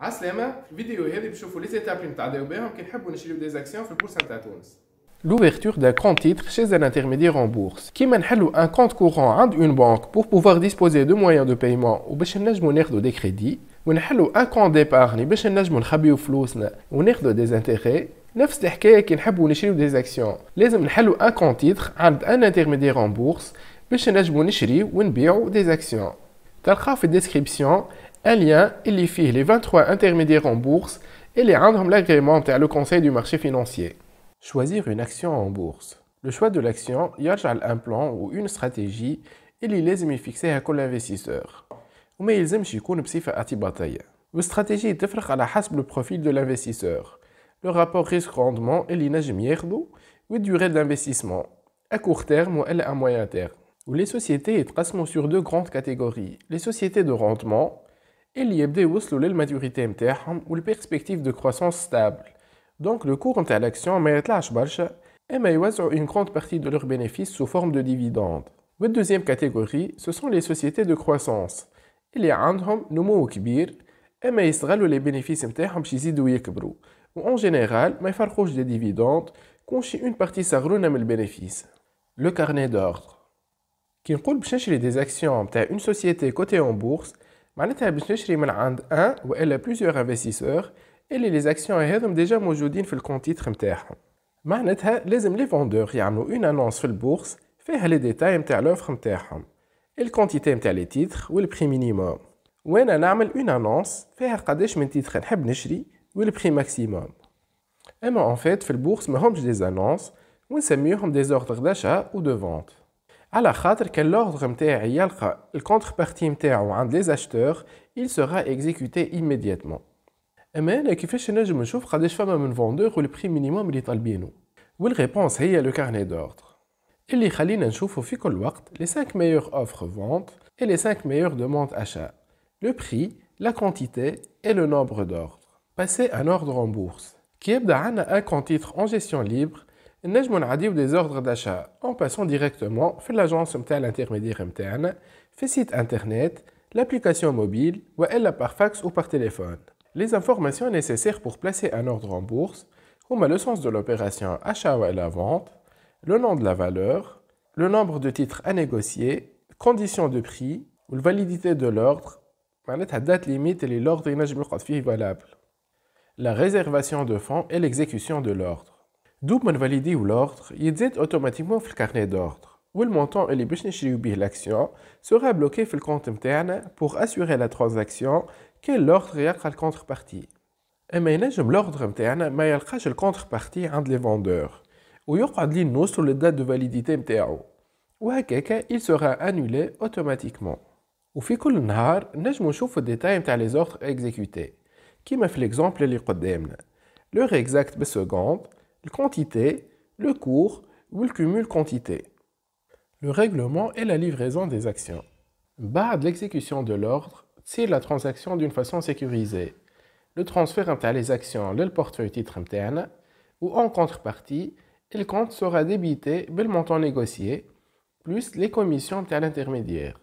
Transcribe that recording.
عالسلامة، في الفيديو هذه بنشوفوا لي زيتاب اللي نتعداو بهم كي نحبوا نشريو دي زاكسيون في البورصة نتاع تونس. L'ouverture d'un compte titre chez un intermédiaire en bourse. Qui manhalou un compte courant عند une banque pour pouvoir disposer de moyens de paiement ou باش نجمو ناخدو des crédits ونحلو un compte d'épargne باش نجمو نخبيو فلوسنا وناخدو des intérêts. نفس الحكاية كي نحبوا نشريو des actions. لازم نحلو un compte titre عند un intermédiaire en bourse باش نجمو نشريو ونبيعو des actions. تلقاو في الديسكريبسيون un lien اللي فيه les 23 intermédiaires en bourse اللي عندهم l'agrément تاع le conseil du marché financier. Choisir une action en bourse. Le choix de l'action يرجع à un plan ou une stratégie اللي لازم يفيكسيها كل investisseur. وما يلزمش يكون بصفة اعتباطية. والاستراتيجية تفرق على حسب le profil de l'investisseur. Le rapport risque-rendement اللي نجم ياخدو و durée de l'investissement à court terme ou à moyen terme. Ou les sociétés يتقسموا sur deux grandes catégories. Les sociétés de rendement اللي يبداو يوصلوا للماتوريتي نتاعهم والبيرسبكتيف de croissance stable. Donc le cours نتاع l'action ما يطلعش برشا اما يوزعوا une grande partie de leurs bénéfices sous forme de dividendes. La deuxième catégorie, ce sont les sociétés de croissance اللي عندهم نمو كبير اما يستغلوا les bénéfices نتاعهم باش يزيدوا يكبروا. و en général ما يفرقوش des dividendes كونشي une partie صغرونه من البينيفيس. Le carnet d'ordre. كي نقول باش نشري des actions نتاع une société cotée en bourse معناتها باش نشري من عند un والا plusieurs investisseurs اللي les actions هذم ديجا موجودين في الكونت تيتر نتاعهم. معناتها لازم لي فوندور يعملوا une annonce في البورصة فيها لي ديتاي نتاع لوفر نتاعهم الكونتيتي نتاع لي تيتر والبري مينيموم. وانا نعمل une annonce فيها قداش من تيتر نحب نشري والبري ماكسيموم. اما en fait في البورصة ما همش des annonces ونسميهم des ordres d'achat ou de vente. على خاطر كان l'ordre نتاعي يلقى الكونتربارتي نتاعو عند les acheteurs il sera exécuté immédiatement. اما انا كيفاش نجم نشوف قداش فما من فوندور والبري مينيموم اللي طالبينه؟ والريبونس هي لو كارني دوردر اللي يخلينا نشوفوا في كل وقت les 5 meilleures offres vente et les 5 meilleures demandes achat, le prix, la quantité et le nombre d'ordres. Passer un ordre en bourse. كي يبدا عندنا un compte titre en gestion libre نجمو نعديو des ordres d'achat en passant directement في l'agence نتاع l'intermédiaire نتاعنا في site internet, l'application mobile والا par fax ou par téléphone. Les informations nécessaires pour placer un ordre en bourse sont le sens de l'opération achat ou la vente, le nom de la valeur, le nombre de titres à négocier, conditions de prix, ou la validité de l'ordre, la date limite et l'ordre est valable, la réservation de fonds et l'exécution de l'ordre. D'où man valide l'ordre, il est automatiquement dans le carnet d'ordre. Où le montant et les bénéfices de l'action sera bloqué dans le compte interne pour assurer la transaction que l'ordre يلقى الكونتربارتي. اما ينجم l'ordre نتاعنا ما يلقاش الكونتربارتي عند لي فوندور ويقعد لي نوصلوا للدات دو فاليديتي نتاعو وهكاكا il sera annulé automatiquement. وفي كل نهار نجمو نشوفوا الديتاي نتاع لي زوردر اكزيكوتي كيما في ليكزامبل اللي قدامنا l'heure exacte بالسكوند الكونتيتي le cours والcumul quantité. Le règlement et la livraison des actions. بعد l'exécution de l'ordre c'est la transaction d'une façon sécurisée. Le transfert entre les actions le portefeuille titre interne ou en contrepartie, le compte sera débité le montant négocié plus les commissions de l'intermédiaire.